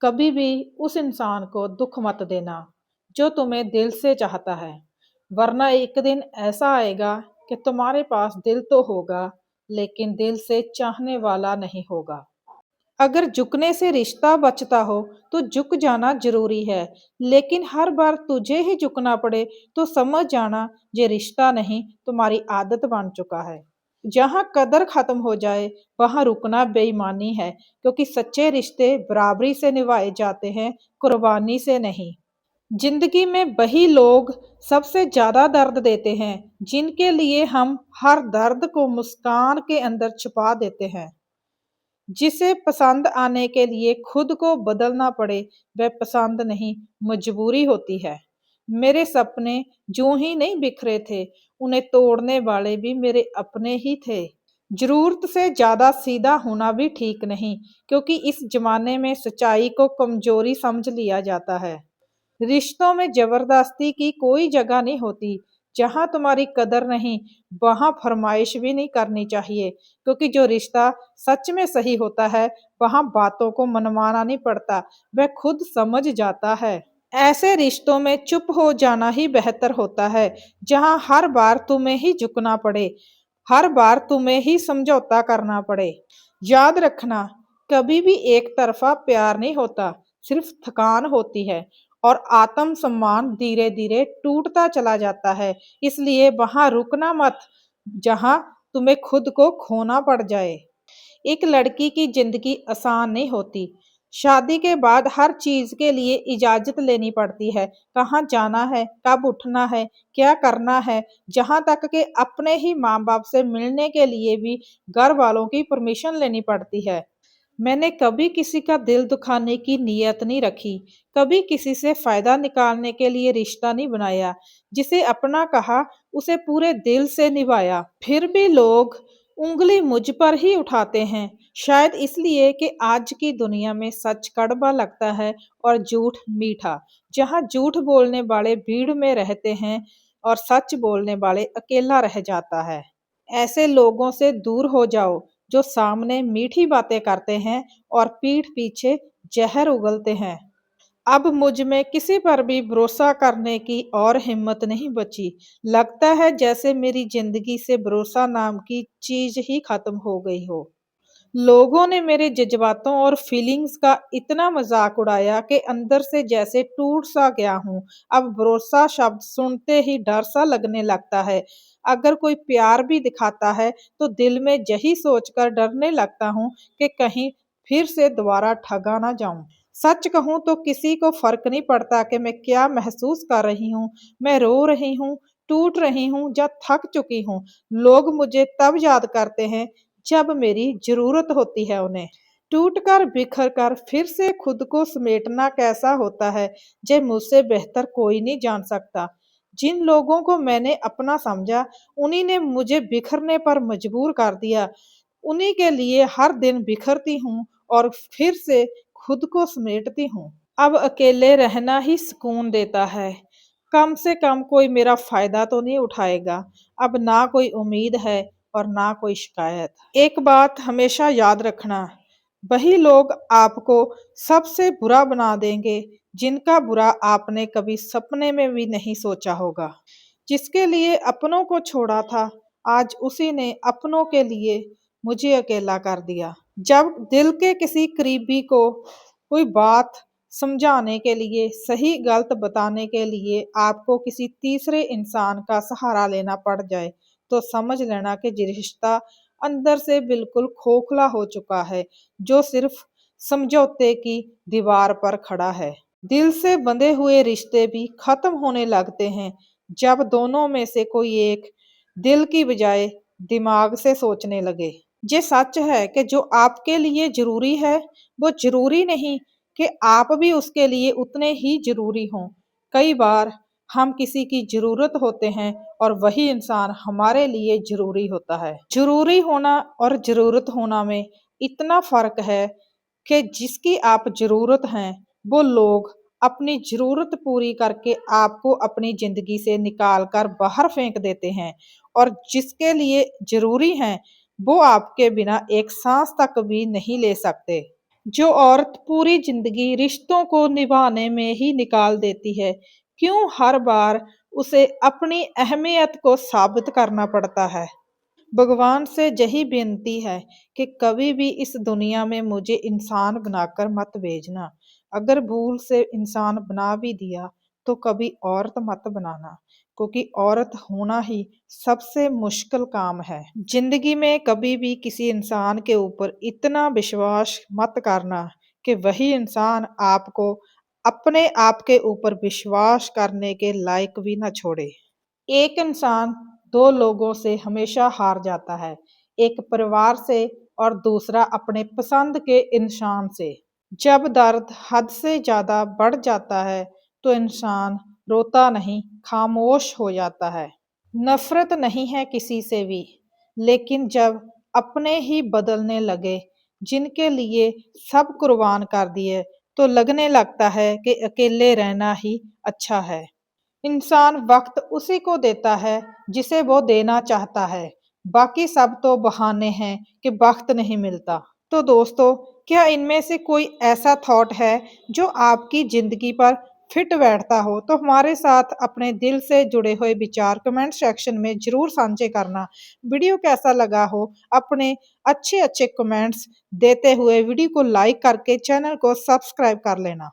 कभी भी उस इंसान को दुख मत देना जो तुम्हें दिल से चाहता है, वरना एक दिन ऐसा आएगा कि तुम्हारे पास दिल तो होगा लेकिन दिल से चाहने वाला नहीं होगा। अगर झुकने से रिश्ता बचता हो तो झुक जाना जरूरी है, लेकिन हर बार तुझे ही झुकना पड़े तो समझ जाना ये रिश्ता नहीं तुम्हारी आदत बन चुका है। जहां कदर खत्म हो जाए वहां रुकना बेईमानी है, क्योंकि सच्चे रिश्ते बराबरी से निभाए जाते हैं, कुर्बानी से नहीं। जिंदगी में वही लोग सबसे ज्यादा दर्द देते हैं जिनके लिए हम हर दर्द को मुस्कान के अंदर छुपा देते हैं। जिसे पसंद आने के लिए खुद को बदलना पड़े वह पसंद नहीं, मजबूरी होती है। मेरे सपने यूं ही नहीं बिखरे थे, उन्हें तोड़ने वाले भी मेरे अपने ही थे। जरूरत से ज्यादा सीधा होना भी ठीक नहीं, क्योंकि इस जमाने में सच्चाई को कमजोरी समझ लिया जाता है। रिश्तों में जबरदस्ती की कोई जगह नहीं होती। जहां तुम्हारी कदर नहीं वहां फरमाइश भी नहीं करनी चाहिए, क्योंकि जो रिश्ता सच में सही होता है वहां बातों को मनवाना नहीं पड़ता, वह खुद समझ जाता है। ऐसे रिश्तों में चुप हो जाना ही बेहतर होता है, जहां हर बार तुम्हें ही झुकना पड़े, हर बार तुम्हें ही समझौता करना पड़े। याद रखना, कभी भी एक तरफा प्यार नहीं होता, सिर्फ थकान होती है और आत्म सम्मान धीरे धीरे टूटता चला जाता है। इसलिए वहां रुकना मत जहां तुम्हें खुद को खोना पड़ जाए। एक लड़की की जिंदगी आसान नहीं होती। शादी के बाद हर चीज के लिए इजाजत लेनी पड़ती है, कहाँ जाना है, कब उठना है, क्या करना है, जहां तक के अपने ही माँ बाप से मिलने के लिए भी घर वालों की परमिशन लेनी पड़ती है। मैंने कभी किसी का दिल दुखाने की नीयत नहीं रखी, कभी किसी से फायदा निकालने के लिए रिश्ता नहीं बनाया। जिसे अपना कहा उसे पूरे दिल से निभाया। फिर भी लोग उंगली मुझ पर ही उठाते हैं, शायद इसलिए कि आज की दुनिया में सच कड़वा लगता है और झूठ मीठा। जहां झूठ बोलने वाले भीड़ में रहते हैं और सच बोलने वाले अकेला रह जाता है। ऐसे लोगों से दूर हो जाओ जो सामने मीठी बातें करते हैं और पीठ पीछे जहर उगलते हैं। अब मुझ में किसी पर भी भरोसा करने की और हिम्मत नहीं बची। लगता है जैसे मेरी जिंदगी से भरोसा नाम की चीज ही खत्म हो गई हो। लोगों ने मेरे जज्बातों और फीलिंग्स का इतना मजाक उड़ाया कि अंदर से जैसे टूट सा गया हूँ। अब भरोसा शब्द सुनते ही डर सा लगने लगता है। अगर कोई प्यार भी दिखाता है तो दिल में यही सोचकर डरने लगता हूँ कि कहीं फिर से दोबारा ठगा ना जाऊं। सच कहूं तो किसी को फर्क नहीं पड़ता कि मैं क्या महसूस कर रही हूँ। मैं रो रही हूँ, टूट रही हूँ या थक चुकी हूँ। लोग मुझे तब याद करते हैं जब मेरी जरूरत होती है उन्हें। टूट कर बिखर कर फिर से खुद को समेटना कैसा होता है, ये मुझसे बेहतर कोई नहीं जान सकता। जिन लोगों को मैंने अपना समझा उन्हीं ने मुझे बिखरने पर मजबूर कर दिया। उन्हीं के लिए हर दिन बिखरती हूँ और फिर से खुद को समेटती हूँ। अब अकेले रहना ही सुकून देता है। कम से कम कोई मेरा फायदा तो नहीं उठाएगा। अब ना कोई उम्मीद है और ना कोई शिकायत। एक बात हमेशा याद रखना, वही लोग आपको सबसे बुरा बना देंगे जिनका बुरा आपने कभी सपने में भी नहीं सोचा होगा। जिसके लिए अपनों को छोड़ा था आज उसी ने अपनों के लिए मुझे अकेला कर दिया। जब दिल के किसी करीबी को कोई बात समझाने के लिए, सही गलत बताने के लिए आपको किसी तीसरे इंसान का सहारा लेना पड़ जाए तो समझ लेना कि ये रिश्ता अंदर से बिल्कुल खोखला हो चुका है, जो सिर्फ समझौते की दीवार पर खड़ा है। दिल से बंधे हुए रिश्ते भी खत्म होने लगते हैं जब दोनों में से कोई एक दिल की बजाय दिमाग से सोचने लगे। ये सच है कि जो आपके लिए जरूरी है वो जरूरी नहीं कि आप भी उसके लिए उतने ही जरूरी हों। कई बार हम किसी की जरूरत होते हैं और वही इंसान हमारे लिए जरूरी होता है। जरूरी होना और जरूरत होना में इतना फर्क है कि जिसकी आप जरूरत हैं वो लोग अपनी जरूरत पूरी करके आपको अपनी जिंदगी से निकाल कर बाहर फेंक देते हैं, और जिसके लिए जरूरी हैं वो आपके बिना एक सांस तक भी नहीं ले सकते। जो औरत पूरी जिंदगी रिश्तों को निभाने में ही निकाल देती है, क्यों हर बार उसे अपनी अहमियत को साबित करना पड़ता है। भगवान से यही विनती है कि कभी भी इस दुनिया में मुझे इंसान बनाकर मत भेजना। अगर भूल से इंसान बना भी दिया तो कभी औरत मत बनाना, क्योंकि औरत होना ही सबसे मुश्किल काम है। जिंदगी में कभी भी किसी इंसान के ऊपर इतना विश्वास मत करना कि वही इंसान आपको अपने आप के ऊपर विश्वास करने के लायक भी ना छोड़े। एक इंसान दो लोगों से हमेशा हार जाता है, एक परिवार से और दूसरा अपने पसंद के इंसान से। जब दर्द हद से ज्यादा बढ़ जाता है तो इंसान रोता नहीं, खामोश हो जाता है। नफरत नहीं है किसी से भी, लेकिन जब अपने ही बदलने लगे, जिनके लिए सब कुर्बान कर दिए, तो लगने लगता है कि अकेले रहना ही अच्छा है। इंसान वक्त उसी को देता है जिसे वो देना चाहता है। बाकी सब तो बहाने हैं कि वक्त नहीं मिलता। तो दोस्तों, क्या इनमें से कोई ऐसा थॉट है जो आपकी जिंदगी पर फिट बैठता हो, तो हमारे साथ अपने दिल से जुड़े हुए विचार कमेंट सेक्शन में जरूर साझे करना। वीडियो कैसा लगा हो अपने अच्छे अच्छे कमेंट्स देते हुए वीडियो को लाइक करके चैनल को सब्सक्राइब कर लेना।